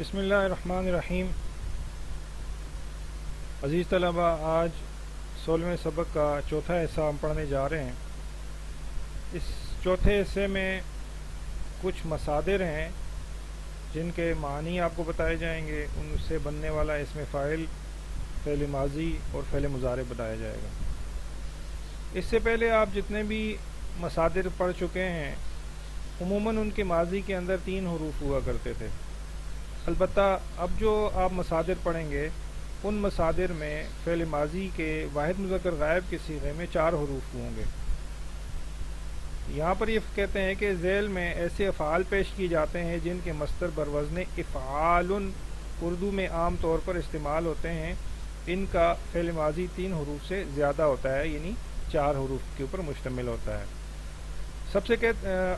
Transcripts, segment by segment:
بسم اللہ الرحمن الرحیم۔ عزیز طلبہ، آج 16ویں سبق کا چوتھا حصہ ہم پڑھنے جا رہے ہیں۔ اس چوتھے حصے میں کچھ مصادر ہیں جن کے معنی آپ کو بتائے جائیں گے، ان سے بننے والا اسم فاعل، فعل ماضی اور فعل مضارع بتایا جائے گا۔ اس سے پہلے آپ جتنے بھی مصادر پڑھ چکے ہیں، عموماً ان کے ماضی کے اندر 3 حروف ہوا کرتے تھے۔ البتہ اب جو آپ مصادر پڑھیں گے ان مصادر میں فعل ماضی کے واحد مذکر غائب کے صیغے میں 4 حروف ہوں گے۔ یہاں پر یہ کہتے ہیں کہ ذیل میں ایسے افعال پیش کیے جاتے ہیں جن کے مصدر بروزن افعال اردو میں عام طور پر استعمال ہوتے ہیں۔ ان کا فعل ماضی 3 حروف سے زیادہ ہوتا ہے، یعنی 4 حروف کے اوپر مشتمل ہوتا ہے۔ سب سے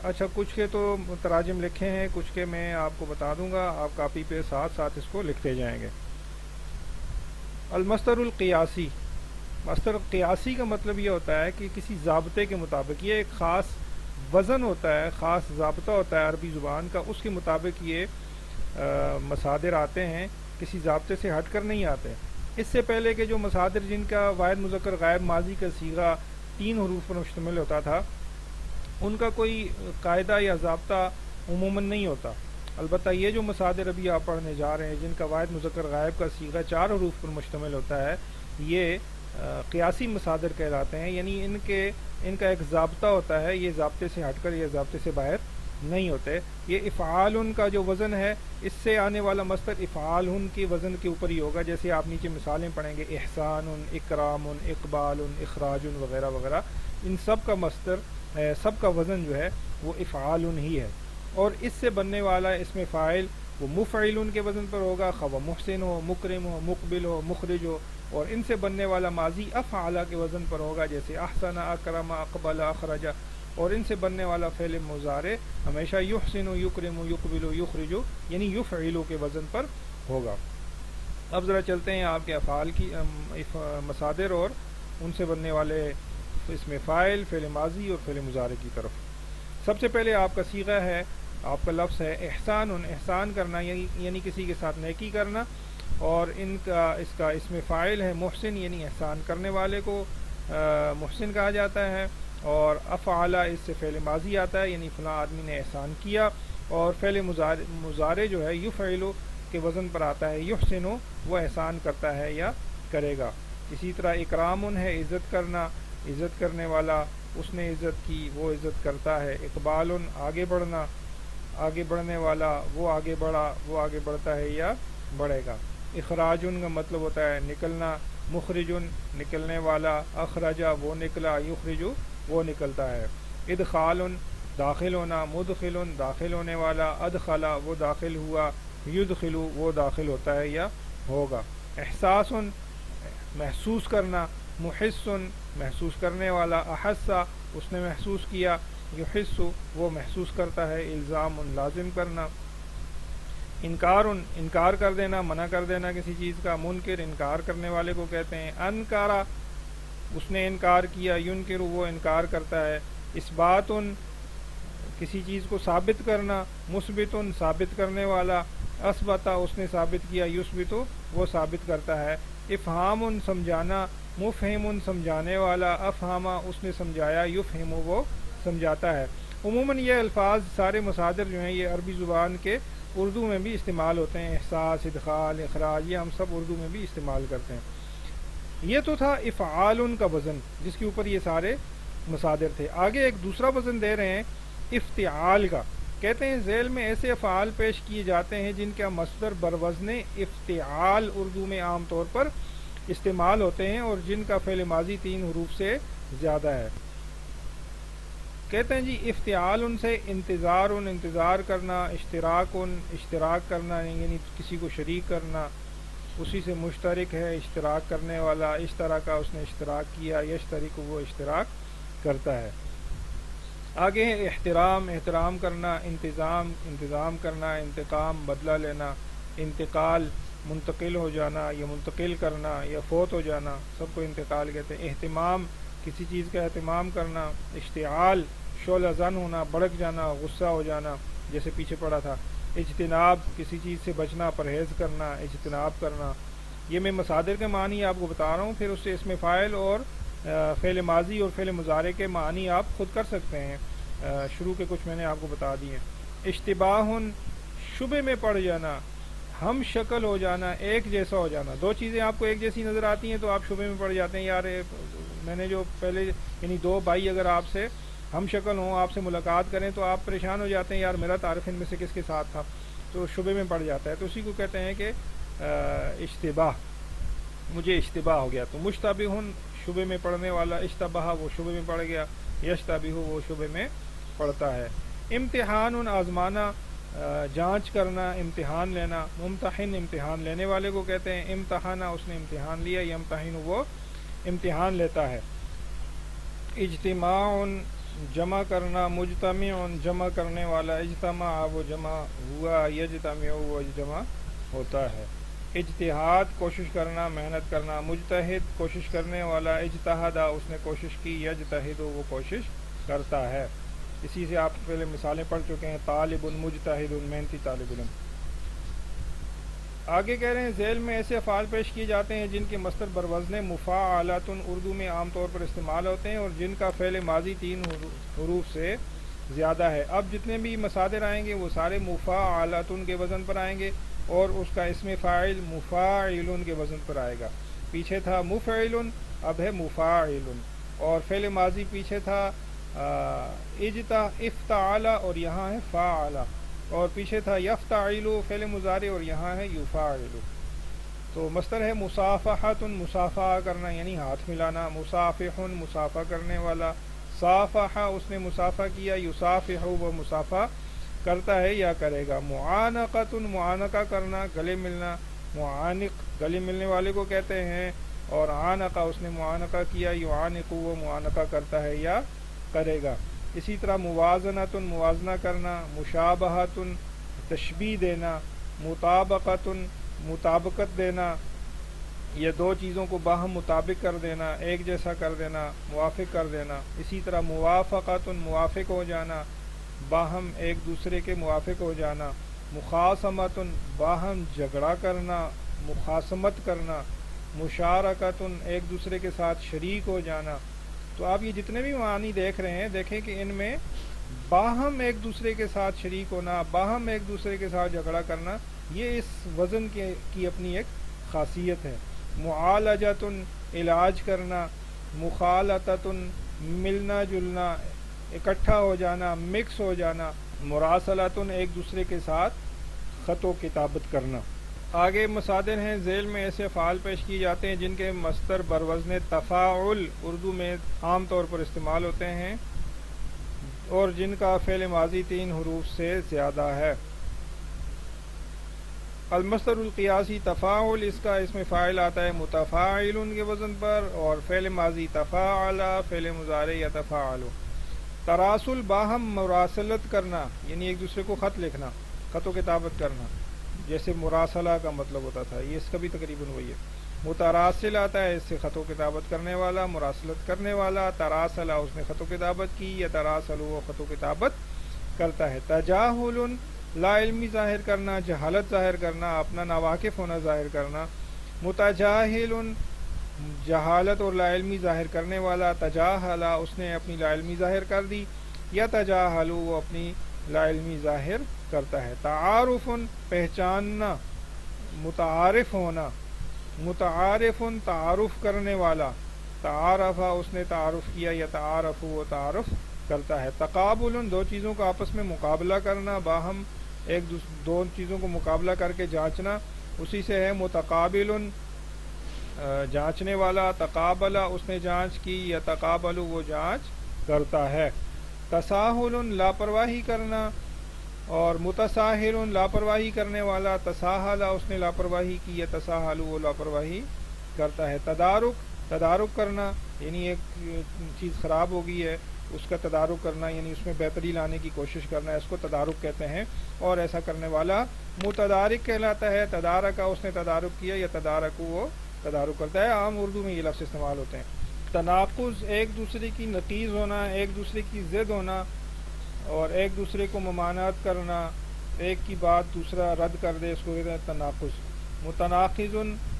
اچھا، کچھ کے تو تراجم لکھے ہیں، کچھ کے میں آپ کو بتا دوں گا، آپ کاپی پہ ساتھ ساتھ اس کو لکھتے جائیں گے۔ المصدر القیاسی، مصدر قیاسی کا مطلب یہ ہوتا ہے کہ کسی ضابطے کے مطابق، یہ ایک خاص وزن ہوتا ہے، خاص ضابطہ ہوتا ہے عربی زبان کا، اس کے مطابق یہ مصادر آتے ہیں، کسی ضابطے سے ہٹ کر نہیں آتے۔ اس سے پہلے کے جو مصادر جن کا واحد مذکر غائب ماضی کا صیغہ 3 حروف پر مشتمل ہوتا تھا، ان کا کوئی قاعدہ یا ضابطہ عموماً نہیں ہوتا۔ البتہ یہ جو مصادر ابھی آپ پڑھنے جا رہے ہیں جن کا واحد مذکر غائب کا صیغہ 4 حروف پر مشتمل ہوتا ہے، یہ قیاسی مصادر کہلاتے ہیں، یعنی ان کا ایک ضابطہ ہوتا ہے، یہ ضابطے سے ہٹ کر، یہ ضابطے سے باہر نہیں ہوتے۔ یہ افعال کا جو وزن ہے، اس سے آنے والا مصدر افعال کے وزن کے اوپر ہی ہوگا، جیسے آپ نیچے مثالیں پڑھیں گے، احسان، اکرام، اقبال، اخراج وغیرہ وغیرہ، ان سب کا مصدر، سب کا وزن جو ہے وہ افعال ہی ہے۔ اور اس سے بننے والا اسم فاعل وہ مفعل کے وزن پر ہوگا، خواہ محسن ہو، مکرم ہو، مقبل ہو، مخرج ہو۔ اور ان سے بننے والا ماضی افعل کے وزن پر ہوگا، جیسے احسن، اکرم، اقبل، اخرج۔ اور ان سے بننے والا فعل مضارع ہمیشہ یحسن، یکرم، یقبل، یخرج، یعنی یفعل کے وزن پر ہوگا۔ اب ذرا چلتے ہیں آپ کے افعال کی مصادر اور ان سے بننے والے اسم فاعل، فعل ماضی اور فعل مضارع کی طرف۔ سب سے پہلے آپ کا صیغہ ہے، آپ کا لفظ ہے احسان، احسان کرنا، یعنی کسی کے ساتھ نیکی کرنا۔ اور اس کا اسم فاعل ہے محسن، یعنی احسان کرنے والے کو محسن کہا جاتا ہے۔ اور افعل اس سے فعل ماضی آتا ہے، یعنی فلاں آدمی نے احسان کیا۔ اور فعل مضارع جو ہے یفعل کے وزن پر آتا ہے، یحسن، وہ احسان کرتا ہے یا کرے گا۔ اسی طرح اکرام ہے عزت کرنا، عزت کرنے والا، اس نے عزت کی، وہ عزت کرتا ہے۔ اقبال آگے بڑھنا، آگے بڑھنے والا، وہ آگے بڑھا، وہ آگے بڑھتا ہے یا بڑھے گا۔ اخراج کا مطلب ہوتا ہے نکلنا، مخرج نکلنے والا، اخرجا وہ نکلا، یخرج وہ نکلتا ہے۔ ادخال داخل ہونا، مدخل داخل ہونے والا، ادخلا وہ داخل ہوا، یدخل وہ داخل ہوتا ہے یا ہوگا۔ احساس محسوس کرنا، محس محسوس کرنے والا، احسا اس نے محسوس کیا، یحس وہ محسوس کرتا ہے۔ الزام لازم کرنا۔ انکار انکار کر دینا، منع کر دینا کسی چیز کا۔ منکر انکار کرنے والے کو کہتے ہیں۔ انکارا اس نے انکار کیا، ینکر وہ انکار کرتا ہے۔ اثبات کسی چیز کو ثابت کرنا، مثبت ثابت کرنے والا، اثبتا اس نے ثابت کیا، یثبت وہ ثابت کرتا ہے۔ افہام سمجھانا، مفہم سمجھانے والا، افہما اس نے سمجھایا، یفہم وہ سمجھاتا ہے۔ عموماً یہ الفاظ سارے مصادر جو ہیں یہ عربی زبان کے اردو میں بھی استعمال ہوتے ہیں، احساس، ادخال، اخراج، یہ ہم سب اردو میں بھی استعمال کرتے ہیں۔ یہ تو تھا افعال کا وزن جس کے اوپر یہ سارے مصادر تھے۔ آگے ایک دوسرا وزن دے رہے ہیں افتعال کا، کہتے ہیں ذیل میں ایسے افعال پیش کیے جاتے ہیں جن کا مصدر بروزن افتعال اردو میں عام طور پر استعمال ہوتے ہیں اور جن کا فعل ماضی 3 حروف سے زیادہ ہے۔ کہتے ہیں جی افتعال سے انتظار انتظار کرنا، اشتراک کرنا، یعنی کسی کو شریک کرنا، اسی سے مشترک ہے اشتراک کرنے والا، اشتراک اس نے اشتراک کیا، یشترک وہ اشتراک کرتا ہے۔ آگے ہے احترام، احترام کرنا، انتظام کرنا، انتقام بدلہ لینا، انتقال منتقل ہو جانا یا منتقل کرنا یا فوت ہو جانا، سب کو انتقال کہتے ہیں۔ اہتمام کسی چیز کا اہتمام کرنا، اشتعال شعلہ زن ہونا، بھڑک جانا، غصہ ہو جانا، جیسے پیچھے پڑا تھا۔ اجتناب کسی چیز سے بچنا، پرہیز کرنا، اجتناب کرنا. یہ میں مصادر کے معنی آپ کو بتا رہا ہوں، پھر اس سے اسم فاعل اور فعل ماضی اور فعل مضارع کے معنی آپ خود کر سکتے ہیں. شروع کے کچھ میں نے آپ کو بتا دیے. اشتباہ شبہ میں پڑ جانا، ہم شکل ہو جانا، ایک جیسا ہو جانا. دو چیزیں آپ کو ایک جیسی نظر آتی ہیں تو آپ شبہ میں پڑ جاتے ہیں. یار میں نے جو پہلے یعنی دو بھائی اگر آپ سے ہم شکل ہوں، آپ سے ملاقات کریں تو آپ پریشان ہو جاتے ہیں، یار میرا تعارف ان میں سے کس کے ساتھ تھا، تو شبہ میں پڑ جاتا ہے. تو اسی کو کہتے ہیں کہ اشتباہ، مجھے اشتباہ ہو گیا. تو مشتبہ شبہ میں پڑنے والا، اشتبہ وہ شبہ میں پڑ گیا، یشتبہ وہ شبہ میں پڑتا ہے. امتحان آزمانا، جانچ کرنا، امتحان لینا. ممتحن امتحان لینے والے کو کہتے ہیں. امتحانہ اس نے امتحان لیا، یمتحن وہ امتحان لیتا ہے. اجتماع جمع کرنا، مجتمع جمع کرنے والا، اجتماع وہ جمع ہوا، یجتمع وہ جمع ہوتا ہے. اجتہاد کوشش کرنا، محنت کرنا. مجتہد کوشش کرنے والا، اجتہد اس نے کوشش کی، یجتہد وہ کوشش کرتا ہے. اسی سے آپ پہلے مثالیں پڑھ چکے ہیں. طالب مجتہد، محنتی طالب علم. آگے کہہ رہے ہیں ذیل میں ایسے افعال پیش کیے جاتے ہیں جن کے مصدر بروزن مفاعلۃ اردو میں عام طور پر استعمال ہوتے ہیں اور جن کا فعل ماضی 3 حروف سے زیادہ ہے. اب جتنے بھی مصادر آئیں گے وہ سارے مفاعلۃ کے وزن پر آئیں گے اور اس کا اسم فاعل مفاعل کے وزن پر آئے گا. پیچھے تھا مفعل، اب ہے مفاعل. اور فعل ماضی پیچھے تھا افتعل اور یہاں ہے فاعل. اور پیچھے تھا یفتعل فعل مضارع اور یہاں ہے یفاعل. تو مصدر ہے مصافحۃ، مصافحہ کرنا یعنی ہاتھ ملانا. مصافح مصافحہ کرنے والا. صافح اس نے مصافحہ کیا، یصافح وہ مصافحہ کرتا ہے یا کرے گا. معانقۃ معانقہ کرنا، گلے ملنا. معانق گلے ملنے والے کو کہتے ہیں. اور عانقہ اس نے معانقہ کیا، یعانق وہ معانقہ کرتا ہے یا کرے گا. اسی طرح موازنۃ موازنہ کرنا. مشابہۃ تشبیہ دینا. مطابقۃ مطابقت دینا، یہ دو چیزوں کو باہم مطابق کر دینا، ایک جیسا کر دینا، موافق کر دینا. اسی طرح موافقۃ موافق ہو جانا، باہم ایک دوسرے کے موافق ہو جانا. مخاصمۃ باہم جھگڑا کرنا، مخاصمت کرنا. مشارکۃ ایک دوسرے کے ساتھ شریک ہو جانا. تو آپ یہ جتنے بھی معنی دیکھ رہے ہیں دیکھیں کہ ان میں باہم ایک دوسرے کے ساتھ شریک ہونا، باہم ایک دوسرے کے ساتھ جھگڑا کرنا، یہ اس وزن کی اپنی ایک خاصیت ہے. معالجۃ علاج کرنا. مخالطۃ ملنا جلنا، اکٹھا ہو جانا، مکس ہو جانا. مراسلۃ ایک دوسرے کے ساتھ خط و کتابت کرنا. آگے مصادر ہیں ذیل میں ایسے افعال پیش کیے جاتے ہیں جن کے مصدر بروزن تفاعل اردو میں عام طور پر استعمال ہوتے ہیں اور جن کا فعل ماضی 3 حروف سے زیادہ ہے. المصدر القیاسی تفاعل، اس کا اسم فاعل آتا ہے متفاعل کے وزن پر، اور فعل ماضی تفاعل، فعل مضارع یتفاعل. تراسل باہم مراسلت کرنا یعنی ایک دوسرے کو خط لکھنا، خط و کتابت کرنا، جیسے مراسلہ کا مطلب ہوتا تھا، یہ اس کا بھی تقریباً وہی ہے. متراسل آتا ہے اس سے خط و کتابت کرنے والا، مراسلت کرنے والا. تراسلہ اس نے خط و کتابت کی، یا تراسل وہ خط و کتابت کرتا ہے. تجاہل لا علمی ظاہر کرنا، جہالت ظاہر کرنا، اپنا ناواقف ہونا ظاہر کرنا. متجاہل جہالت اور لا علمی ظاہر کرنے والا. تجاہل اس نے اپنی لا علمی ظاہر کر دی، یا تجاہل وہ اپنی لا علمی ظاہر کرتا ہے. تعارف پہچاننا، متعارف ہونا. متعارف تعارف کرنے والا. تعارف اس نے تعارف کیا، یا تعارف وہ تعارف کرتا ہے. تقابل دو چیزوں کا آپس میں مقابلہ کرنا، باہم دو چیزوں کو مقابلہ کر کے جانچنا، اسی سے ہے متقابل جانچنے والا. تقابل اس نے جانچ کی، یا تقابل وہ جانچ کرتا ہے. تساہل لاپرواہی کرنا، اور متساہل لاپرواہی کرنے والا. تساہل اس نے لاپرواہی کی، یا تساہل وہ لاپرواہی کرتا ہے. تدارک کرنا یعنی ایک چیز خراب ہو گئی ہے اس کا تدارک کرنا، یعنی اس میں بہتری لانے کی کوشش کرنا ہے، اس کو تدارک کہتے ہیں. اور ایسا کرنے والا متدارک کہلاتا ہے. تدارکا اس نے تدارک کیا، یا تدارک وہ تدارک کرتا ہے. عام اردو میں یہ لفظ استعمال ہوتے ہیں. تناقض ایک دوسرے کی نقیض ہونا، ایک دوسرے کی ضد ہونا، اور ایک دوسرے کو ممانعت کرنا. ایک کی بات دوسرا رد کر دے، اس کو کہتے ہیں تناقض۔ متناقض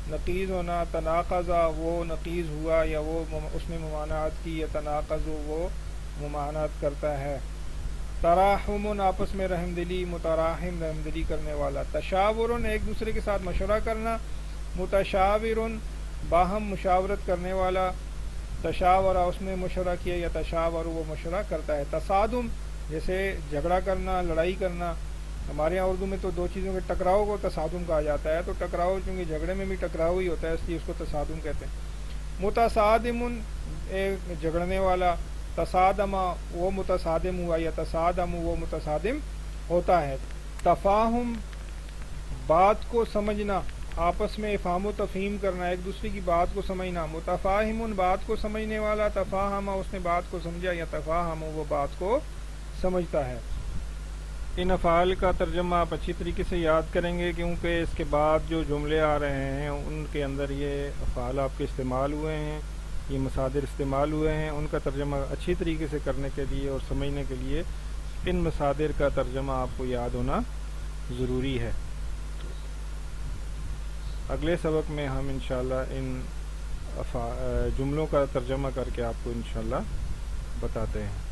نقیض ہونا، تناقضا وہ نقیض ہوا یا وہ اس نے ممانعت کی، یا تناقض وہ ممانعت کرتا ہے۔ تراحم آپس میں رحم دلی، متراحم رحم دلی کرنے والا۔ تشاور ایک دوسرے کے ساتھ مشورہ کرنا، متشاور باہم مشاورت کرنے والا۔ تشاورہ اس نے مشورہ کیا یا تشاور وہ مشورہ کرتا ہے۔ تصادم جیسے جھگڑا کرنا، لڑائی کرنا، ہمارے یہاں اردو میں تو دو چیزوں کے ٹکراؤ کو تصادم کہا جاتا ہے، تو ٹکراؤ چونکہ جھگڑے میں بھی ٹکراؤ ہی ہوتا ہے اس لیے اس کو تصادم کہتے ہیں۔ متصادم ایک جھگڑنے والا۔ تصادم وہ متصادم ہوا یا تصادم وہ متصادم ہوتا ہے۔ تفاہم بات کو سمجھنا، آپس میں افہام و تفہیم کرنا، ایک دوسرے کی بات کو سمجھنا۔ متفاہم بات کو سمجھنے والا۔ تفاہم اس نے بات کو سمجھا یا تفاہم وہ بات کو سمجھتا ہے۔ ان افعال کا ترجمہ آپ اچھی طریقے سے یاد کریں گے، کیونکہ اس کے بعد جو جملے آ رہے ہیں ان کے اندر یہ افعال آپ کے استعمال ہوئے ہیں، یہ مصادر استعمال ہوئے ہیں۔ ان کا ترجمہ اچھی طریقے سے کرنے کے لیے اور سمجھنے کے لیے ان مصادر کا ترجمہ آپ کو یاد ہونا ضروری ہے۔ اگلے سبق میں ہم انشاءاللہ ان جملوں کا ترجمہ کر کے آپ کو انشاءاللہ بتاتے ہیں۔